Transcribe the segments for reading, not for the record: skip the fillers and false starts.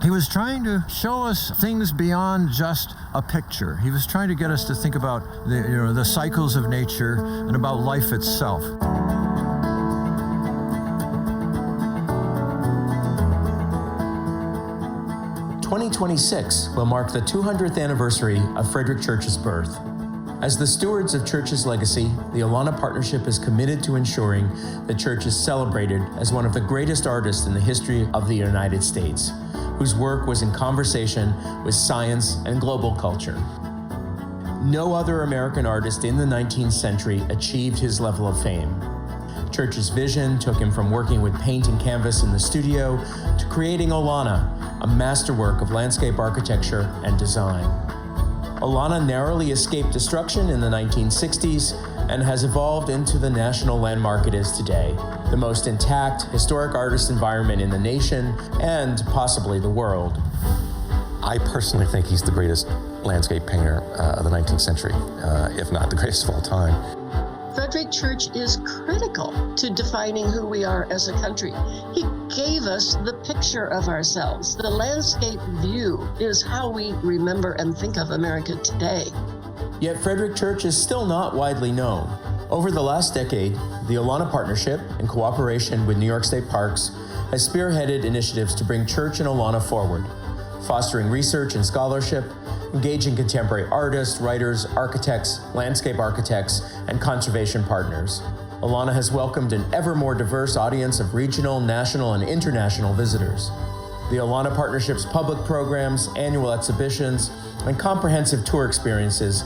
He was trying to show us things beyond just a picture. He was trying to get us to think about the cycles of nature and about life itself. 2026 will mark the 200th anniversary of Frederic Church's birth. As the stewards of Church's legacy, the Olana Partnership is committed to ensuring that Church is celebrated as one of the greatest artists in the history of the United States, whose work was in conversation with science and global culture. No other American artist in the 19th century achieved his level of fame. Church's vision took him from working with paint and canvas in the studio to creating Olana, a masterwork of landscape architecture and design. Olana narrowly escaped destruction in the 1960s and has evolved into the national landmark it is today, the most intact historic artist environment in the nation and possibly the world. I personally think he's the greatest landscape painter of the 19th century, if not the greatest of all time. Frederic Church is critical to defining who we are as a country. He gave us the picture of ourselves. The landscape view is how we remember and think of America today. Yet Frederic Church is still not widely known. Over the last decade, the Olana Partnership, in cooperation with New York State Parks, has spearheaded initiatives to bring Church and Olana forward, fostering research and scholarship, engaging contemporary artists, writers, architects, landscape architects, and conservation partners. Olana has welcomed an ever more diverse audience of regional, national, and international visitors. The Olana Partnership's public programs, annual exhibitions, and comprehensive tour experiences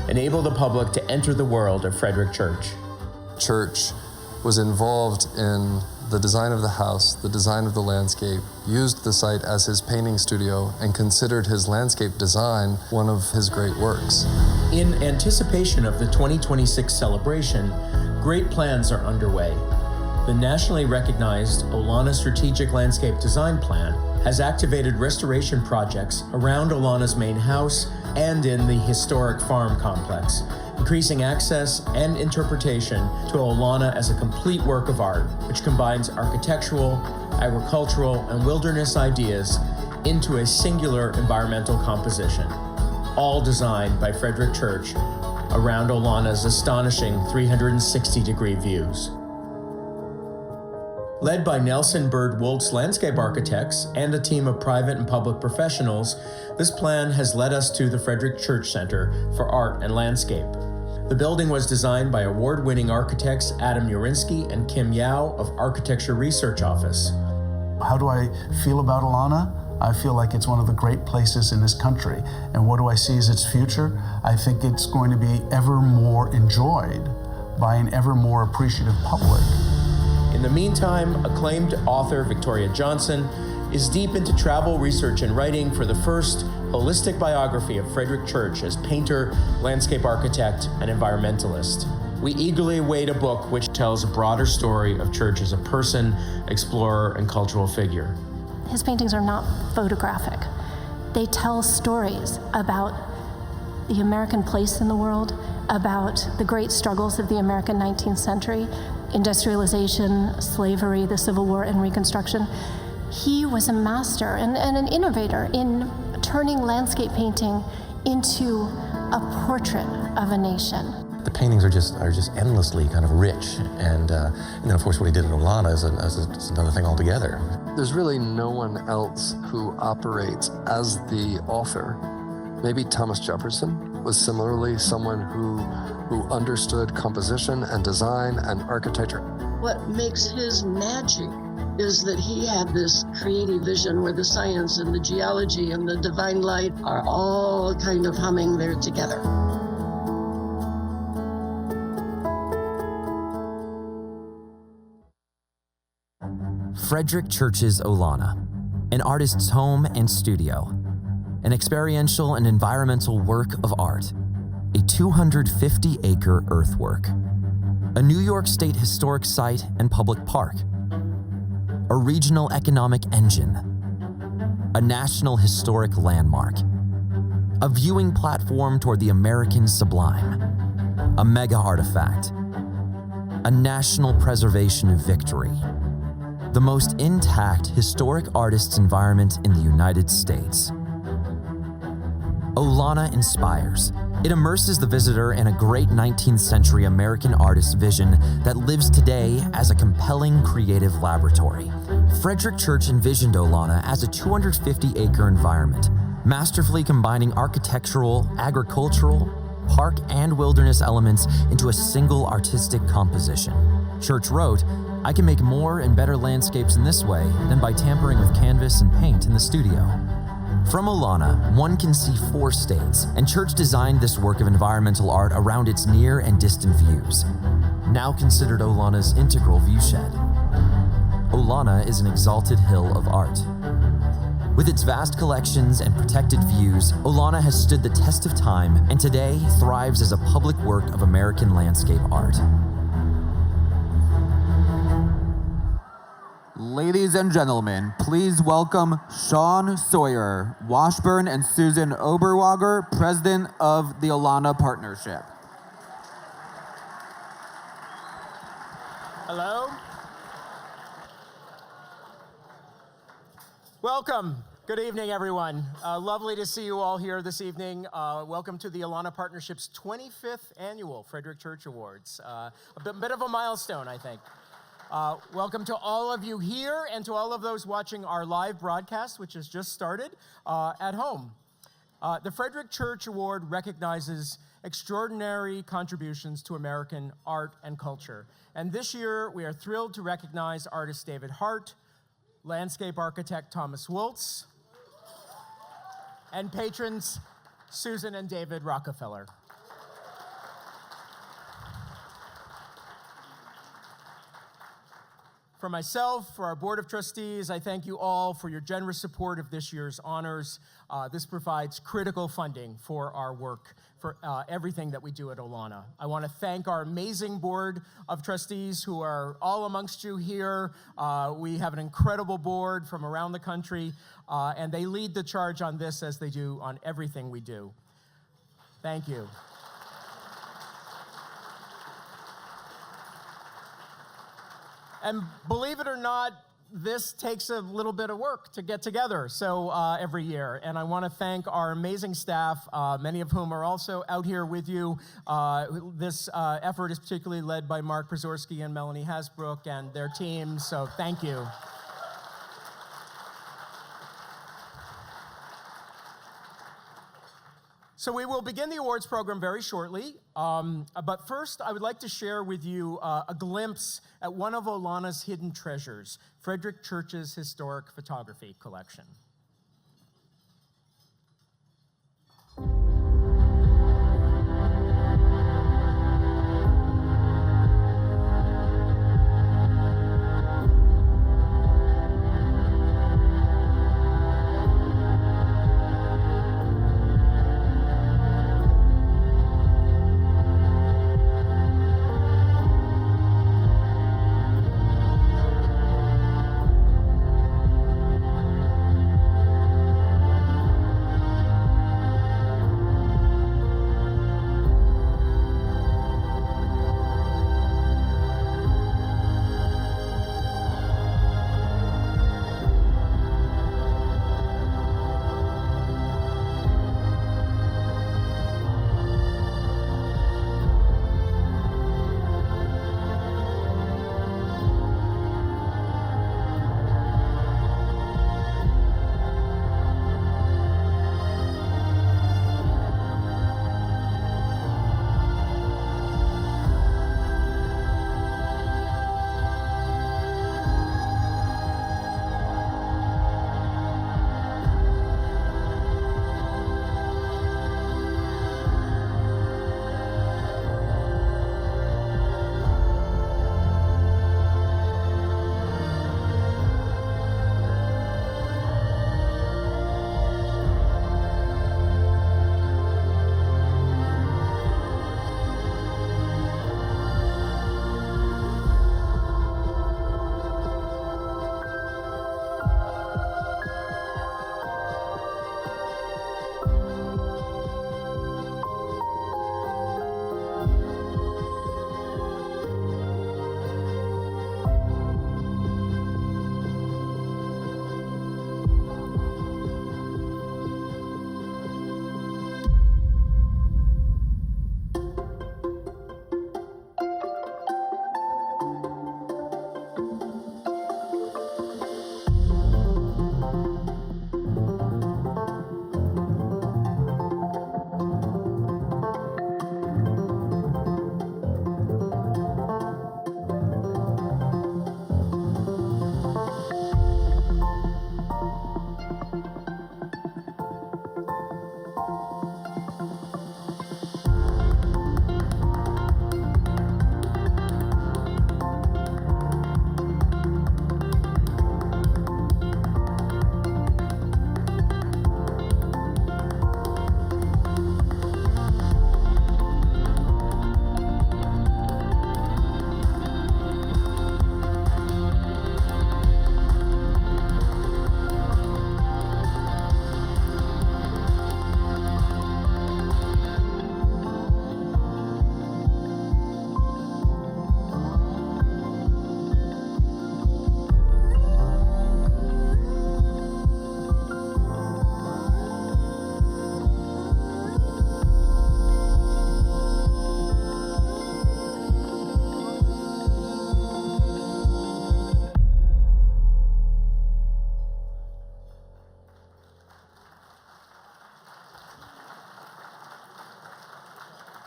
enable the public to enter the world of Frederic Church. Church was involved in the design of the house, the design of the landscape, used the site as his painting studio, and considered his landscape design one of his great works. In anticipation of the 2026 celebration, great plans are underway. The nationally recognized Olana Strategic Landscape Design Plan has activated restoration projects around Olana's main house and in the historic farm complex, increasing access and interpretation to Olana as a complete work of art, which combines architectural, agricultural, and wilderness ideas into a singular environmental composition, all designed by Frederic Church around Olana's astonishing 360-degree views. Led by Nelson Bird Woltz landscape architects and a team of private and public professionals, this plan has led us to the Frederic Church Center for Art and Landscape. The building was designed by award-winning architects Adam Urinsky and Kim Yao of Architecture Research Office. How do I feel about Olana? I feel like it's one of the great places in this country. And what do I see as its future? I think it's going to be ever more enjoyed by an ever more appreciative public. In the meantime, acclaimed author Victoria Johnson is deep into travel research and writing for the first holistic biography of Frederic Church as painter, landscape architect, and environmentalist. We eagerly await a book which tells a broader story of Church as a person, explorer, and cultural figure. His paintings are not photographic. They tell stories about the American place in the world, about the great struggles of the American 19th century, industrialization, slavery, the Civil War, and Reconstruction. He was a master and an innovator in turning landscape painting into a portrait of a nation. The paintings are just endlessly kind of rich, and then of course what he did in Olana is another thing altogether. There's really no one else who operates as the author. Maybe Thomas Jefferson was similarly someone who understood composition and design and architecture. What makes his magic is that he had this creative vision where the science and the geology and the divine light are all kind of humming there together. Frederic Church's Olana, an artist's home and studio, an experiential and environmental work of art, a 250-acre earthwork, a New York State historic site and public park, a regional economic engine, a national historic landmark, a viewing platform toward the American sublime, a mega artifact, a national preservation victory, the most intact historic artist's environment in the United States. Olana inspires. It immerses the visitor in a great 19th century American artist's vision that lives today as a compelling creative laboratory. Frederic Church envisioned Olana as a 250-acre environment, masterfully combining architectural, agricultural, park, and wilderness elements into a single artistic composition. Church wrote, "I can make more and better landscapes in this way than by tampering with canvas and paint in the studio." From Olana, one can see 4 states, and Church designed this work of environmental art around its near and distant views, now considered Olana's integral viewshed. Olana is an exalted hill of art. With its vast collections and protected views, Olana has stood the test of time and today thrives as a public work of American landscape art. Ladies and gentlemen, please welcome Sean Sawyer, Washburn and Susan Oberwager, President of the Olana Partnership. Hello. Welcome. Good evening, everyone. Lovely to see you all here this evening. Welcome to the Olana Partnership's 25th annual Frederic Church Awards. A bit of a milestone, I think. Welcome to all of you here and to all of those watching our live broadcast, which has just started at home. The Frederic Church Award recognizes extraordinary contributions to American art and culture. And this year, we are thrilled to recognize artist David Hartt, landscape architect Thomas Woltz, and patrons Susan and David Rockefeller. For myself, for our Board of Trustees, I thank you all for your generous support of this year's honors. This provides critical funding for our work, for everything that we do at Olana. I want to thank our amazing Board of Trustees who are all amongst you here. We have an incredible board from around the country, and they lead the charge on this as they do on everything we do. Thank you. And believe it or not, this takes a little bit of work to get together every year. And I want to thank our amazing staff, many of whom are also out here with you. This effort is particularly led by Mark Przorski and Melanie Hasbrook and their team, so thank you. So we will begin the awards program very shortly, but first I would like to share with you a glimpse at one of Olana's hidden treasures, Frederic Church's historic photography collection.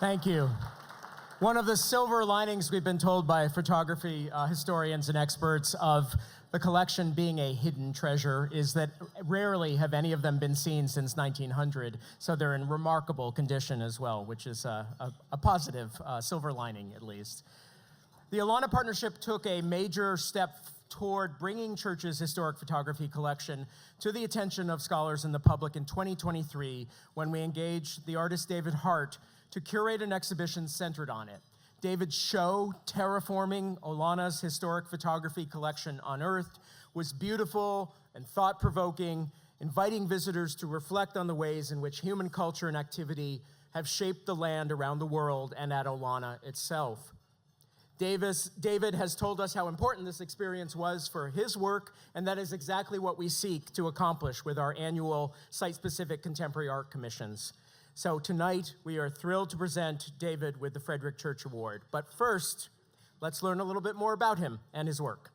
Thank you. One of the silver linings we've been told by photography historians and experts of the collection being a hidden treasure is that rarely have any of them been seen since 1900, so they're in remarkable condition as well, which is a positive silver lining, at least. The Olana Partnership took a major step toward bringing Church's historic photography collection to the attention of scholars and the public in 2023 when we engaged the artist David Hartt to curate an exhibition centered on it. David's show, Terraforming Olana's Historic Photography Collection Unearthed, was beautiful and thought-provoking, inviting visitors to reflect on the ways in which human culture and activity have shaped the land around the world and at Olana itself. David has told us how important this experience was for his work, and that is exactly what we seek to accomplish with our annual site-specific contemporary art commissions. So tonight, we are thrilled to present David with the Frederic Church Award. But first, let's learn a little bit more about him and his work.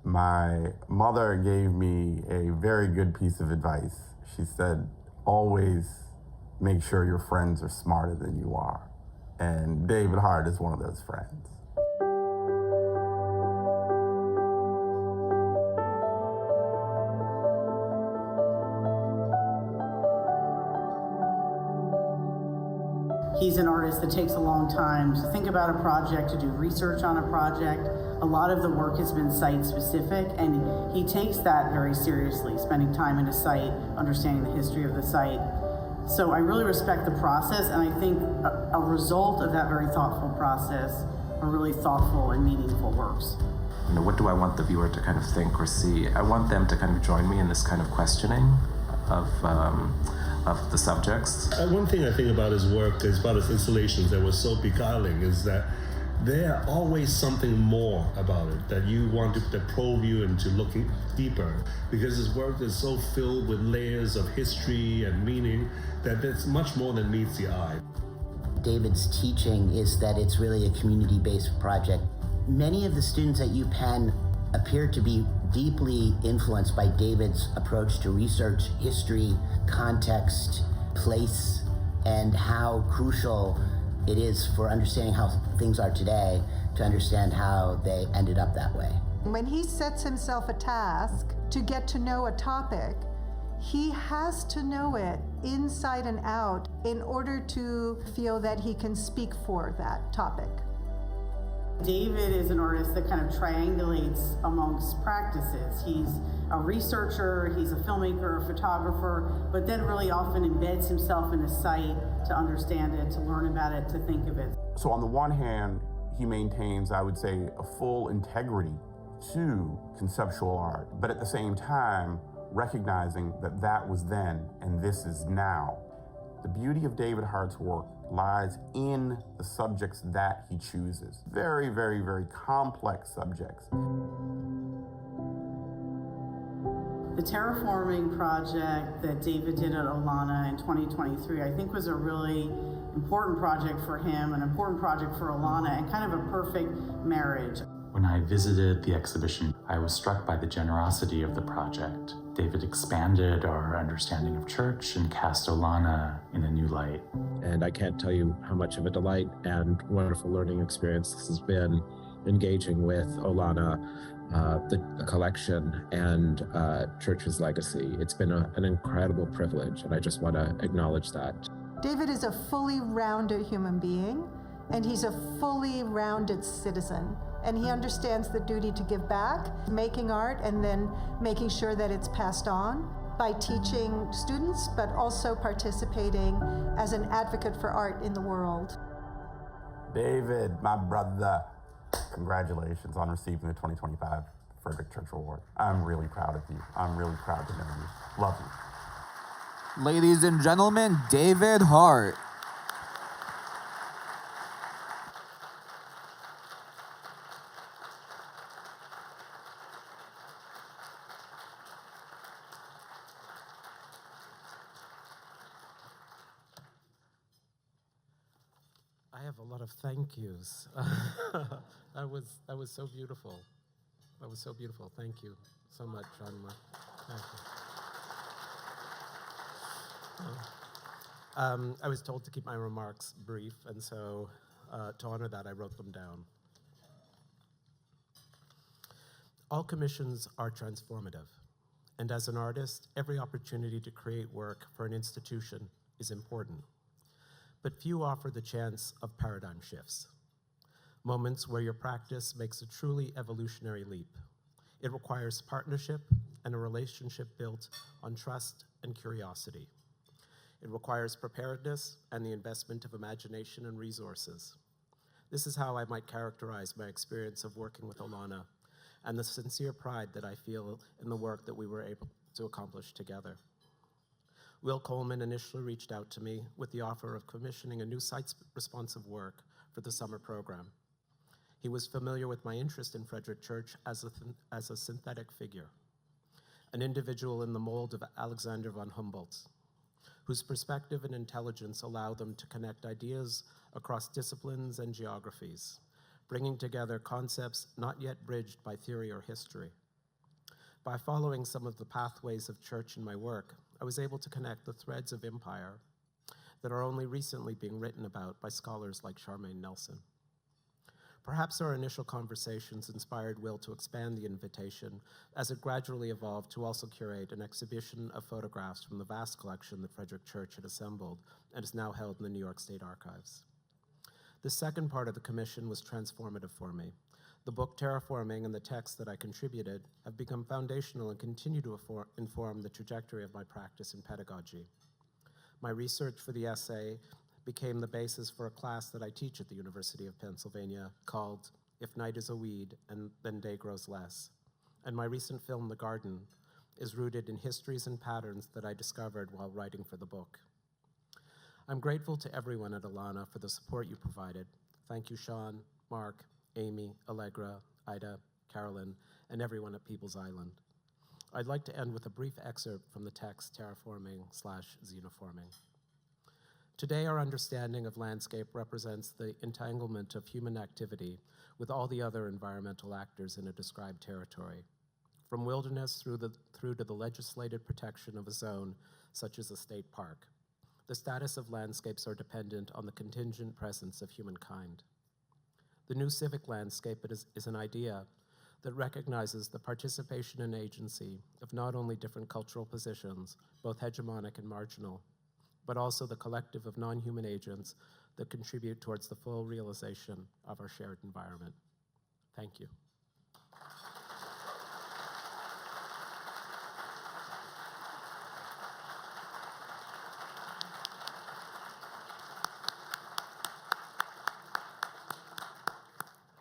My mother gave me a very good piece of advice. She said, always make sure your friends are smarter than you are. And David Hartt is one of those friends. He's an artist that takes a long time to think about a project, to do research on a project. A lot of the work has been site-specific, and he takes that very seriously, spending time in a site, understanding the history of the site. So I really respect the process, and I think a result of that very thoughtful process are really thoughtful and meaningful works. You know, what do I want the viewer to kind of think or see? I want them to kind of join me in this kind of questioning of the subjects. One thing I think about his work, about his installations that was so beguiling, is that there's always something more about it that you want to probe you into looking deeper, because his work is so filled with layers of history and meaning that it's much more than meets the eye. David's teaching is that it's really a community-based project. Many of the students at UPenn appear to be deeply influenced by David's approach to research, history, context, place, and how crucial it is for understanding how things are today to understand how they ended up that way. When he sets himself a task to get to know a topic, he has to know it inside and out in order to feel that he can speak for that topic. David is an artist that kind of triangulates amongst practices. He's a researcher, he's a filmmaker, a photographer, but then really often embeds himself in a site to understand it, to learn about it, to think of it. So on the one hand, he maintains, I would say, a full integrity to conceptual art, but at the same time, recognizing that that was then and this is now. The beauty of David Hartt's work lies in the subjects that he chooses. Very, very, very complex subjects. The terraforming project that David did at Olana in 2023, I think was a really important project for him, an important project for Olana, and kind of a perfect marriage. When I visited the exhibition, I was struck by the generosity of the project. David expanded our understanding of church and cast Olana in a new light. And I can't tell you how much of a delight and wonderful learning experience this has been, engaging with Olana, the collection, and Church's legacy. It's been an incredible privilege, and I just want to acknowledge that. David is a fully rounded human being, and he's a fully rounded citizen. And he understands the duty to give back, making art, and then making sure that it's passed on by teaching students, but also participating as an advocate for art in the world. David, my brother, congratulations on receiving the 2025 Frederic Church Award. I'm really proud of you. I'm really proud to know you. Love you. Ladies and gentlemen, David Hartt. I have a lot of thank yous. That was so beautiful. That was so beautiful. Thank you so much, John. Thank you. I was told to keep my remarks brief, and so to honor that, I wrote them down. All commissions are transformative, and as an artist, every opportunity to create work for an institution is important. But few offer the chance of paradigm shifts, moments where your practice makes a truly evolutionary leap. It requires partnership and a relationship built on trust and curiosity. It requires preparedness and the investment of imagination and resources. This is how I might characterize my experience of working with Olana and the sincere pride that I feel in the work that we were able to accomplish together. Will Coleman initially reached out to me with the offer of commissioning a new site-responsive work for the summer program. He was familiar with my interest in Frederic Church as a synthetic figure, an individual in the mold of Alexander von Humboldt, whose perspective and intelligence allow them to connect ideas across disciplines and geographies, bringing together concepts not yet bridged by theory or history. By following some of the pathways of church in my work, I was able to connect the threads of empire that are only recently being written about by scholars like Charmaine Nelson. Perhaps our initial conversations inspired Will to expand the invitation as it gradually evolved to also curate an exhibition of photographs from the vast collection that Frederic Church had assembled and is now held in the New York State Archives. The second part of the commission was transformative for me. The book Terraforming and the text that I contributed have become foundational and continue to inform the trajectory of my practice in pedagogy. My research for the essay became the basis for a class that I teach at the University of Pennsylvania called If Night is a Weed and Then Day Grows Less. And my recent film, The Garden, is rooted in histories and patterns that I discovered while writing for the book. I'm grateful to everyone at Olana for the support you provided. Thank you, Sean, Mark, Amy, Allegra, Ida, Carolyn, and everyone at People's Island. I'd like to end with a brief excerpt from the text Terraforming/Xenoforming. Today, our understanding of landscape represents the entanglement of human activity with all the other environmental actors in a described territory, from wilderness through to the legislated protection of a zone such as a state park. The status of landscapes are dependent on the contingent presence of humankind. The new civic landscape is an idea that recognizes the participation and agency of not only different cultural positions, both hegemonic and marginal, but also the collective of non-human agents that contribute towards the full realization of our shared environment. Thank you.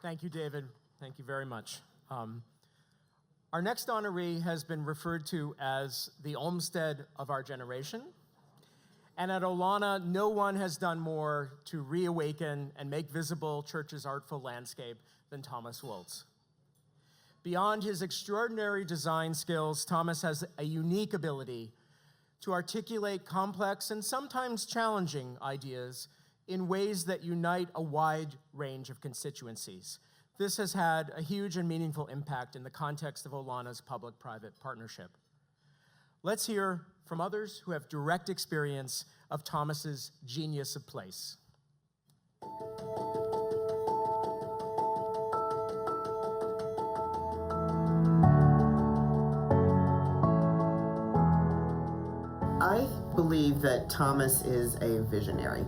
Thank you, David. Thank you very much. Our next honoree has been referred to as the Olmsted of our generation. And at Olana, no one has done more to reawaken and make visible Church's artful landscape than Thomas Woltz. Beyond his extraordinary design skills, Thomas has a unique ability to articulate complex and sometimes challenging ideas in ways that unite a wide range of constituencies. This has had a huge and meaningful impact in the context of Olana's public-private partnership. Let's hear from others who have direct experience of Thomas's genius of place. I believe that Thomas is a visionary.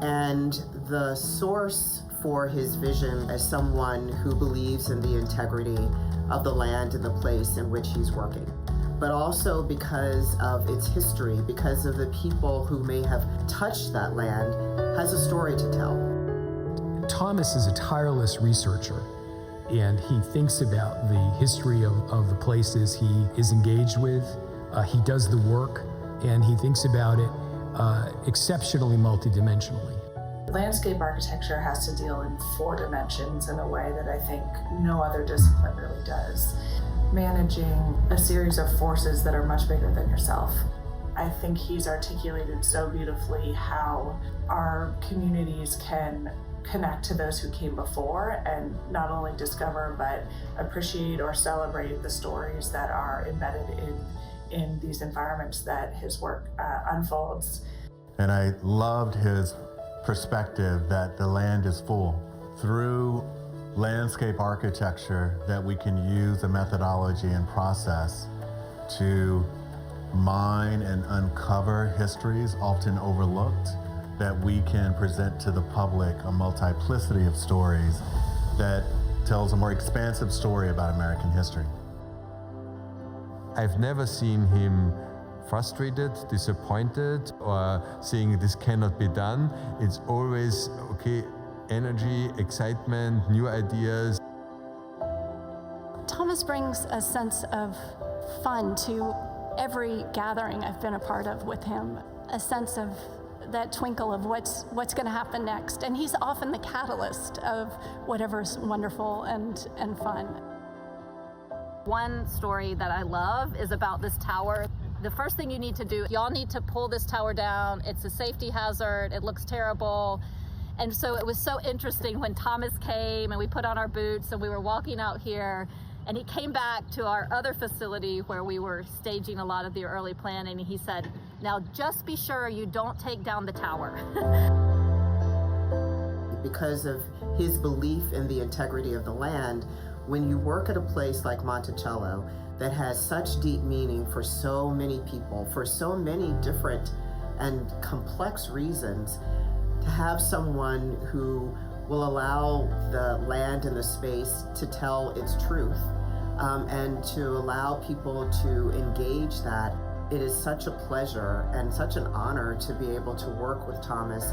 And the source for his vision as someone who believes in the integrity of the land and the place in which he's working, but also because of its history, because of the people who may have touched that land, has a story to tell. Thomas is a tireless researcher, and he thinks about the history of the places he is engaged with. He does the work, and he thinks about it exceptionally multidimensionally. Landscape architecture has to deal in 4 dimensions in a way that I think no other discipline really does. Managing a series of forces that are much bigger than yourself. I think he's articulated so beautifully how our communities can connect to those who came before and not only discover but appreciate or celebrate the stories that are embedded in these environments that his work unfolds. And I loved his perspective that the land is full. Through landscape architecture, that we can use a methodology and process to mine and uncover histories often overlooked, that we can present to the public a multiplicity of stories that tells a more expansive story about American history. I've never seen him frustrated, disappointed, or saying this cannot be done. It's always, okay, energy, excitement, new ideas. Thomas brings a sense of fun to every gathering I've been a part of with him, a sense of that twinkle of what's going to happen next. And he's often the catalyst of whatever's wonderful and fun. One story that I love is about this tower. The first thing you need to do, y'all need to pull this tower down. It's a safety hazard. It looks terrible. And so it was so interesting when Thomas came and we put on our boots and we were walking out here, and he came back to our other facility where we were staging a lot of the early planning, and he said, now just be sure you don't take down the tower. Because of his belief in the integrity of the land, when you work at a place like Monticello that has such deep meaning for so many people, for so many different and complex reasons, to have someone who will allow the land and the space to tell its truth, and to allow people to engage that. It is such a pleasure and such an honor to be able to work with Thomas.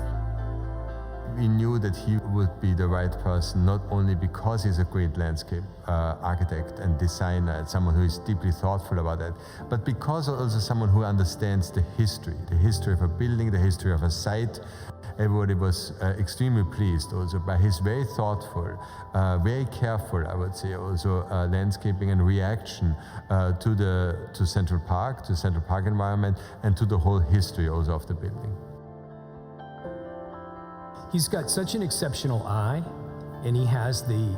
We knew that he would be the right person, not only because he's a great landscape architect and designer and someone who is deeply thoughtful about it, but because also someone who understands the history of a building, the history of a site. Everybody was extremely pleased also by his very thoughtful, very careful, I would say, also landscaping and reaction to Central Park environment, and to the whole history also of the building. He's got such an exceptional eye, and he has the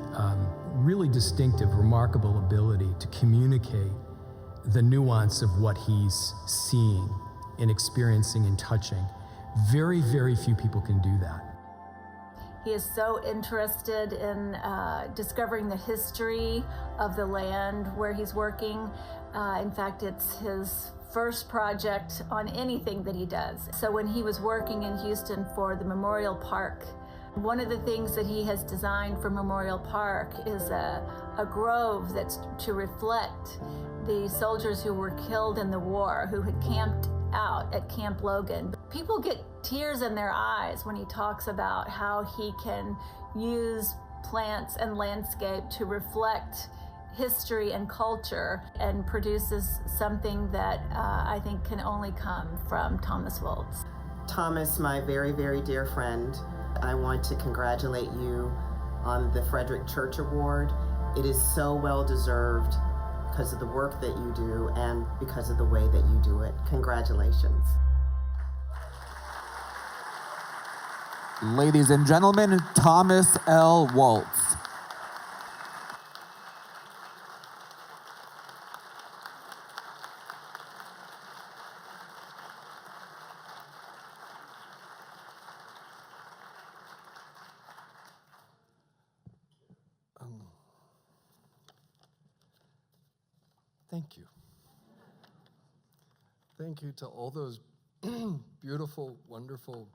really distinctive, remarkable ability to communicate the nuance of what he's seeing and experiencing and touching. Very, very few people can do that. He is so interested in discovering the history of the land where he's working. In fact, it's his first project on anything that he does. So when he was working in Houston for the Memorial Park, one of the things that he has designed for Memorial Park is a grove that's to reflect the soldiers who were killed in the war, who had camped out at Camp Logan. People get tears in their eyes when he talks about how he can use plants and landscape to reflect history and culture, and produces something that I think can only come from Thomas Woltz. Thomas, my very, very dear friend, I want to congratulate you on the Frederic Church Award. It is so well deserved because of the work that you do and because of the way that you do it. Congratulations. Ladies and gentlemen, Thomas L. Woltz. Thank you. Thank you to all those beautiful, wonderful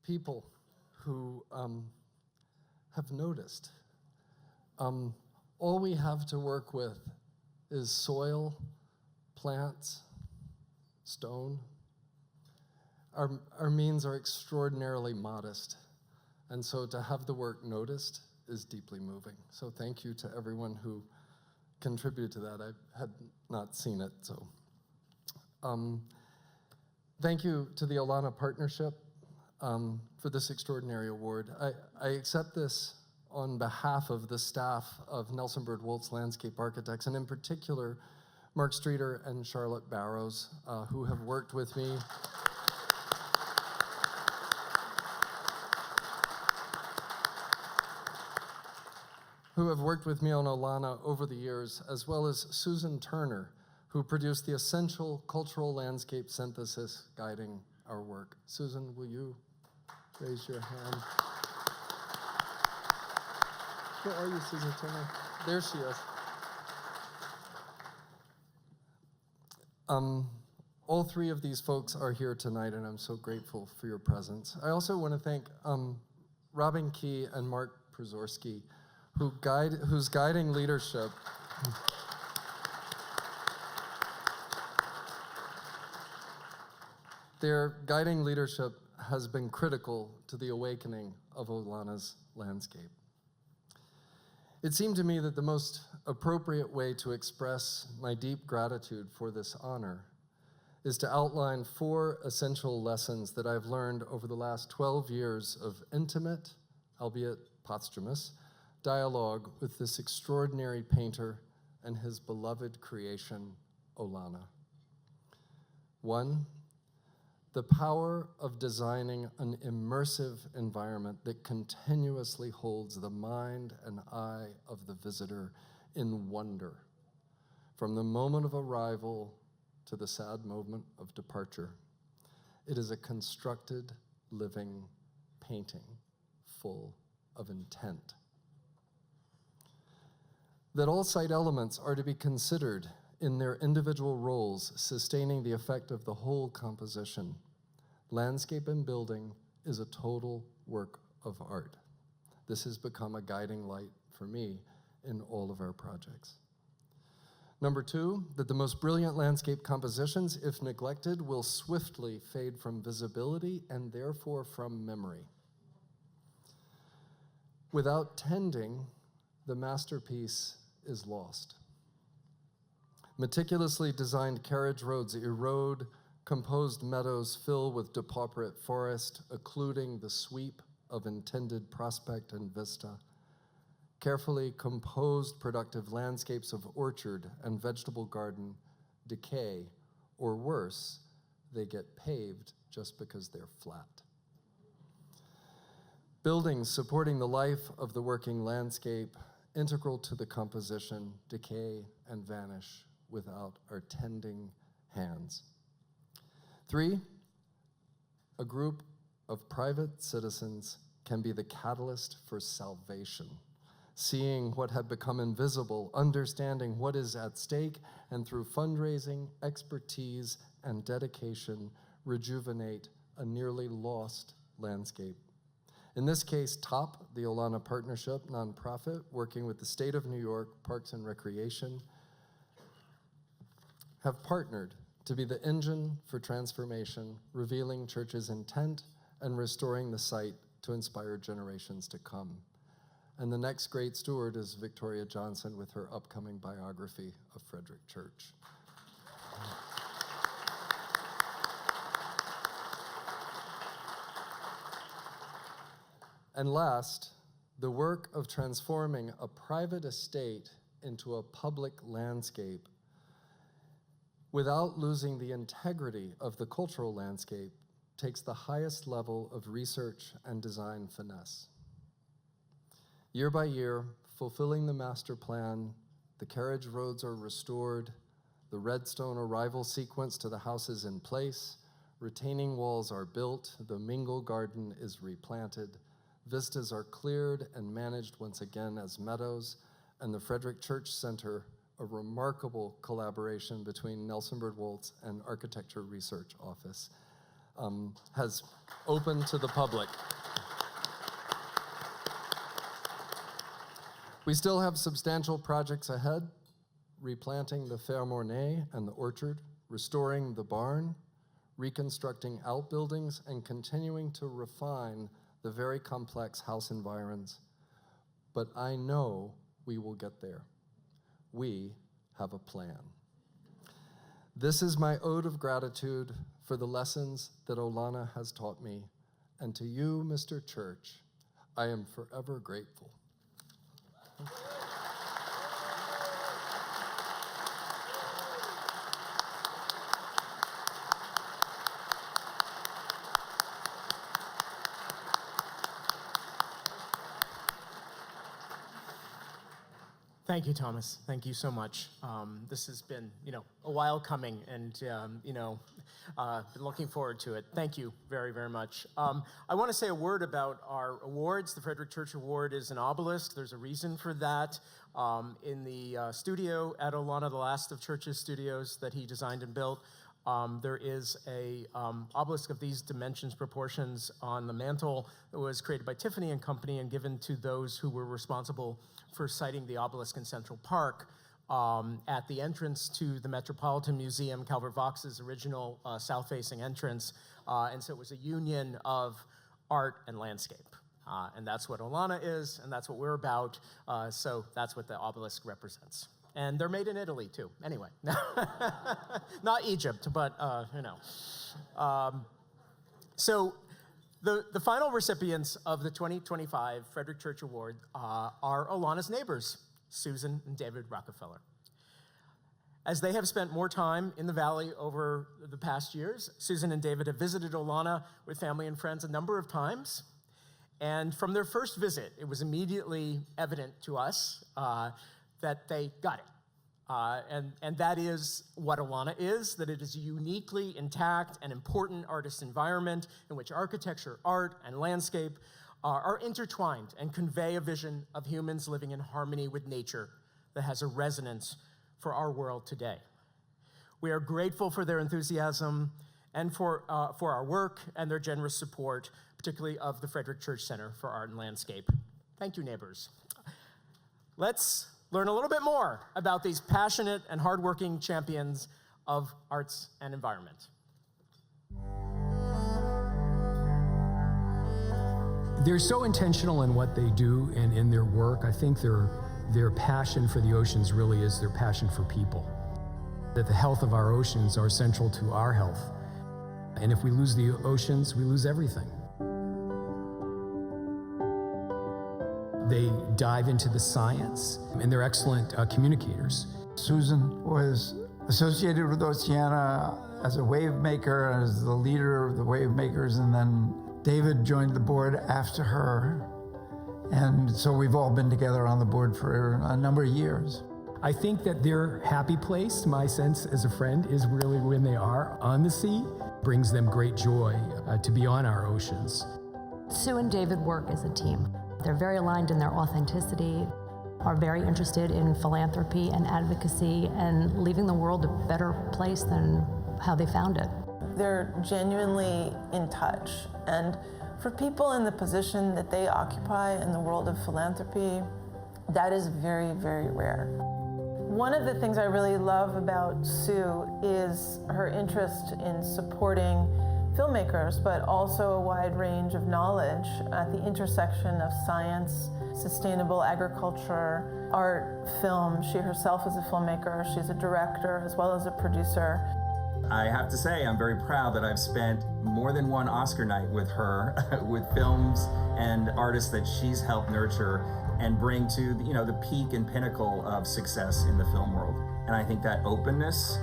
people who have noticed. All we have to work with is soil, plants, stone. Our means are extraordinarily modest, and so to have the work noticed is deeply moving. So thank you to everyone who contributed to that. I had not seen it, so. Thank you to the Olana Partnership for this extraordinary award. I accept this on behalf of the staff of Nelson Bird Woltz Landscape Architects, and in particular, Mark Streeter and Charlotte Barrows, who have worked with me. Who have worked with me on Olana over the years, as well as Susan Turner, who produced the essential cultural landscape synthesis guiding our work. Susan, will you raise your hand? Where are you, Susan Turner? There she is. All three of these folks are here tonight, and I'm so grateful for your presence. I also want to thank Robin Key and Mark Prozorski, whose guiding leadership their guiding leadership has been critical to the awakening of Olana's landscape. It seemed to me that the most appropriate way to express my deep gratitude for this honor is to outline 4 essential lessons that I've learned over the last 12 years of intimate, albeit posthumous, dialogue with this extraordinary painter and his beloved creation, Olana. 1, the power of designing an immersive environment that continuously holds the mind and eye of the visitor in wonder, from the moment of arrival to the sad moment of departure. It is a constructed, living painting full of intent. That all site elements are to be considered in their individual roles, sustaining the effect of the whole composition. Landscape and building is a total work of art. This has become a guiding light for me in all of our projects. Number 2, that the most brilliant landscape compositions, if neglected, will swiftly fade from visibility and therefore from memory. Without tending, the masterpiece is lost. Meticulously designed carriage roads erode, composed meadows fill with depauperate forest, occluding the sweep of intended prospect and vista. Carefully composed productive landscapes of orchard and vegetable garden decay, or worse, they get paved just because they're flat. Buildings supporting the life of the working landscape, integral to the composition, decay and vanish without our tending hands. 3, a group of private citizens can be the catalyst for salvation, seeing what had become invisible, understanding what is at stake, and through fundraising, expertise, and dedication, rejuvenate a nearly lost landscape. In this case, TOP, the Olana Partnership, nonprofit, working with the State of New York Parks and Recreation, have partnered to be the engine for transformation, revealing Church's intent and restoring the site to inspire generations to come. And the next great steward is Victoria Johnson with her upcoming biography of Frederic Church. And last, the work of transforming a private estate into a public landscape without losing the integrity of the cultural landscape takes the highest level of research and design finesse. Year by year, fulfilling the master plan, the carriage roads are restored, the redstone arrival sequence to the house is in place, retaining walls are built, the mingle garden is replanted, vistas are cleared and managed once again as meadows, and the Frederic Church Center, a remarkable collaboration between Nelson Bird Woltz and Architecture Research Office, has opened to the public. We still have substantial projects ahead, replanting the Fer Mornay and the orchard, restoring the barn, reconstructing outbuildings, and continuing to refine the very complex house environs. But I know we will get there. We have a plan. This is my ode of gratitude for the lessons that Olana has taught me, and to you, Mr. Church, I am forever grateful. Thank you, Thomas. Thank you so much. This has been, a while coming, and been looking forward to it. Thank you very, very much. I want to say a word about our awards. The Frederic Church Award is an obelisk. There's a reason for that. In the studio at Olana, the last of Church's studios that he designed and built, there is a obelisk of these dimensions, proportions on the mantle that was created by Tiffany and Company and given to those who were responsible for siting the obelisk in Central Park at the entrance to the Metropolitan Museum, Calvert Vaux's original south-facing entrance. And so it was a union of art and landscape. And that's what Olana is, and that's what we're about. So that's what the obelisk represents. And they're made in Italy, too. Anyway, not Egypt, but, So the final recipients of the 2025 Frederic Church Award are Olana's neighbors, Susan and David Rockefeller. As they have spent more time in the valley over the past years, Susan and David have visited Olana with family and friends a number of times. And from their first visit, it was immediately evident to us that they got it. And that is what Olana is, that it is a uniquely intact and important artist environment in which architecture, art, and landscape are intertwined and convey a vision of humans living in harmony with nature that has a resonance for our world today. We are grateful for their enthusiasm and for our work and their generous support, particularly of the Frederic Church Center for Art and Landscape. Thank you, neighbors. Let's learn a little bit more about these passionate and hardworking champions of arts and environment. They're so intentional in what they do and in their work. I think their passion for the oceans really is their passion for people. That the health of our oceans are central to our health. And if we lose the oceans, we lose everything. They dive into the science, and they're excellent communicators. Susan was associated with Oceana as a wave maker, as the leader of the wave makers, and then David joined the board after her. And so we've all been together on the board for a number of years. I think that their happy place, my sense as a friend, is really when they are on the sea. Brings them great joy to be on our oceans. Sue and David work as a team. They're very aligned in their authenticity, are very interested in philanthropy and advocacy and leaving the world a better place than how they found it. They're genuinely in touch. And for people in the position that they occupy in the world of philanthropy, that is very, very rare. One of the things I really love about Sue is her interest in supporting filmmakers, but also a wide range of knowledge at the intersection of science, sustainable agriculture, art, film. She herself is a filmmaker. She's a director as well as a producer. I have to say, I'm very proud that I've spent more than one Oscar night with her, with films and artists that she's helped nurture and bring to the peak and pinnacle of success in the film world. And I think that openness,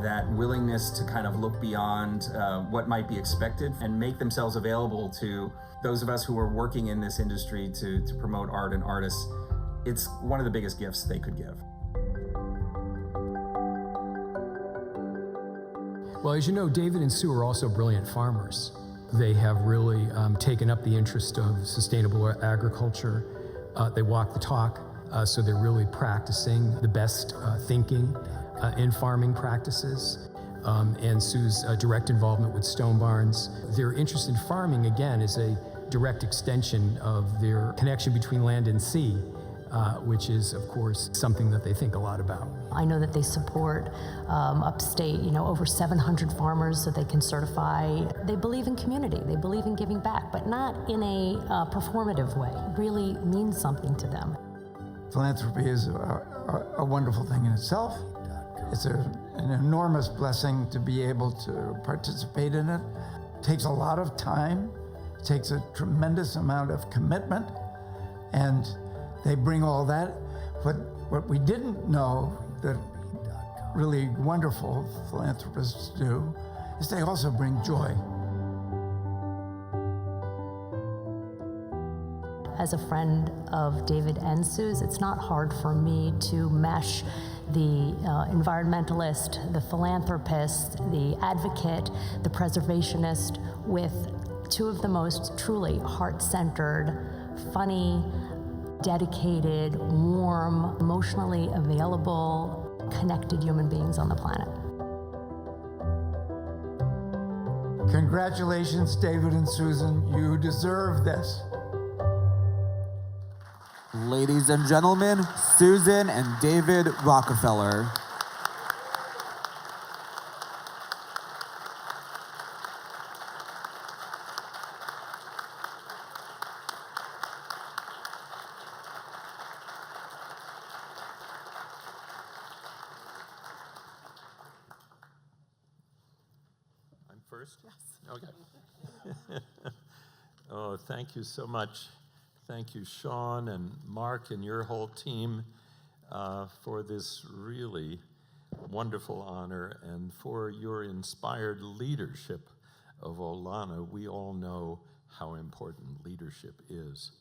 that willingness to kind of look beyond what might be expected and make themselves available to those of us who are working in this industry to promote art and artists, it's one of the biggest gifts they could give. Well, as you know, David and Sue are also brilliant farmers. They have really taken up the interest of sustainable agriculture. They walk the talk, so they're really practicing the best thinking in farming practices. And Sue's direct involvement with stone barns. Their interest in farming, again, is a direct extension of their connection between land and sea, which is, of course, something that they think a lot about. I know that they support upstate, over 700 farmers that they can certify. They believe in community. They believe in giving back, but not in a performative way. It really means something to them. Philanthropy is a wonderful thing in itself. It's an enormous blessing to be able to participate in it. It takes a lot of time. It takes a tremendous amount of commitment, and they bring all that. But what we didn't know that really wonderful philanthropists do is they also bring joy. as a friend of David and Sue's, it's not hard for me to mesh the environmentalist, the philanthropist, the advocate, the preservationist with two of the most truly heart-centered, funny, dedicated, warm, emotionally available, connected human beings on the planet. Congratulations, David and Susan. You deserve this. Ladies and gentlemen, Susan and David Rockefeller. First? Yes. Okay. Oh, thank you so much. Thank you, Sean and Mark and your whole team for this really wonderful honor and for your inspired leadership of Olana. We all know how important leadership is.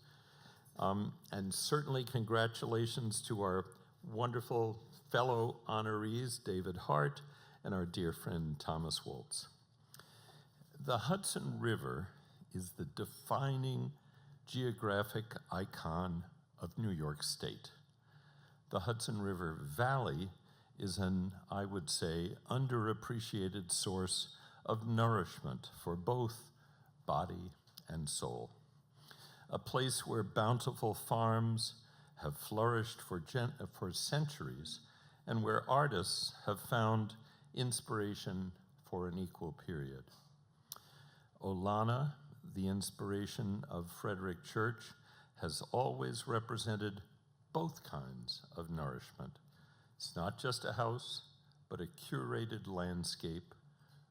And certainly congratulations to our wonderful fellow honorees, David Hartt and our dear friend, Thomas Woltz. The Hudson River is the defining geographic icon of New York State. The Hudson River Valley is an, I would say, underappreciated source of nourishment for both body and soul. A place where bountiful farms have flourished for centuries and where artists have found inspiration for an equal period. Olana, the inspiration of Frederic Church, has always represented both kinds of nourishment. It's not just a house, but a curated landscape,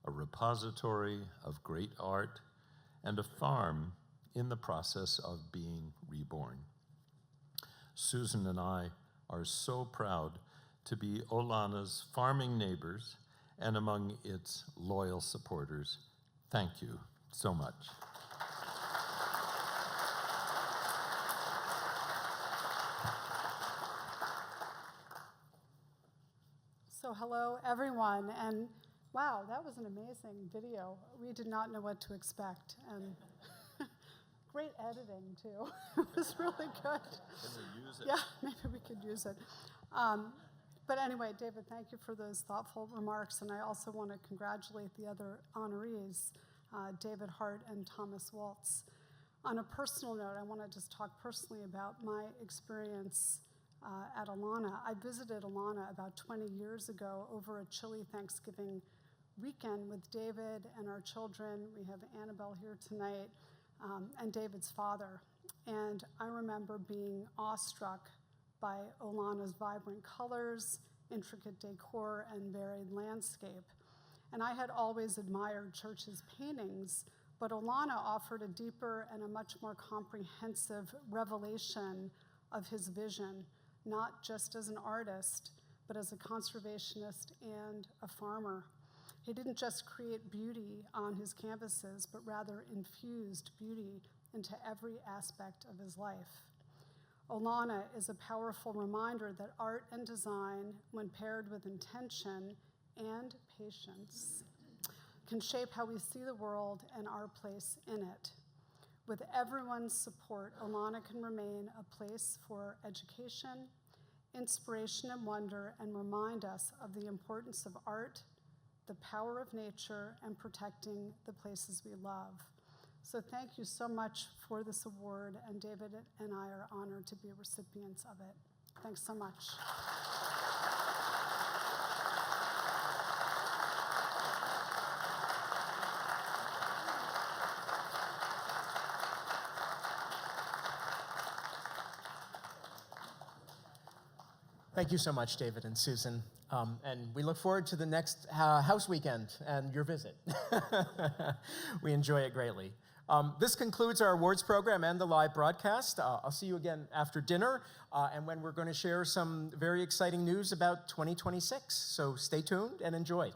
a repository of great art, and a farm in the process of being reborn. Susan and I are so proud to be Olana's farming neighbors and among its loyal supporters. Thank you so much. So hello, everyone, and wow, that was an amazing video. We did not know what to expect, and great editing, too. It was really good. Can we use it? Yeah, maybe we could use it. But anyway, David, thank you for those thoughtful remarks, and I also want to congratulate the other honorees, David Hartt and Thomas Woltz. On a personal note, I want to just talk personally about my experience at Olana. I visited Olana about 20 years ago over a chilly Thanksgiving weekend with David and our children. We have Annabelle here tonight, and David's father. And I remember being awestruck by Olana's vibrant colors, intricate decor, and varied landscape. And I had always admired Church's paintings, but Olana offered a deeper and a much more comprehensive revelation of his vision, not just as an artist, but as a conservationist and a farmer. He didn't just create beauty on his canvases, but rather infused beauty into every aspect of his life. Olana is a powerful reminder that art and design, when paired with intention and patience, can shape how we see the world and our place in it. With everyone's support, Olana can remain a place for education, inspiration, and wonder, and remind us of the importance of art, the power of nature, and protecting the places we love. So thank you so much for this award, and David and I are honored to be recipients of it. Thanks so much. Thank you so much, David and Susan. And we look forward to the next house weekend and your visit. We enjoy it greatly. This concludes our awards program and the live broadcast. I'll see you again after dinner and when we're going to share some very exciting news about 2026. So stay tuned and enjoy.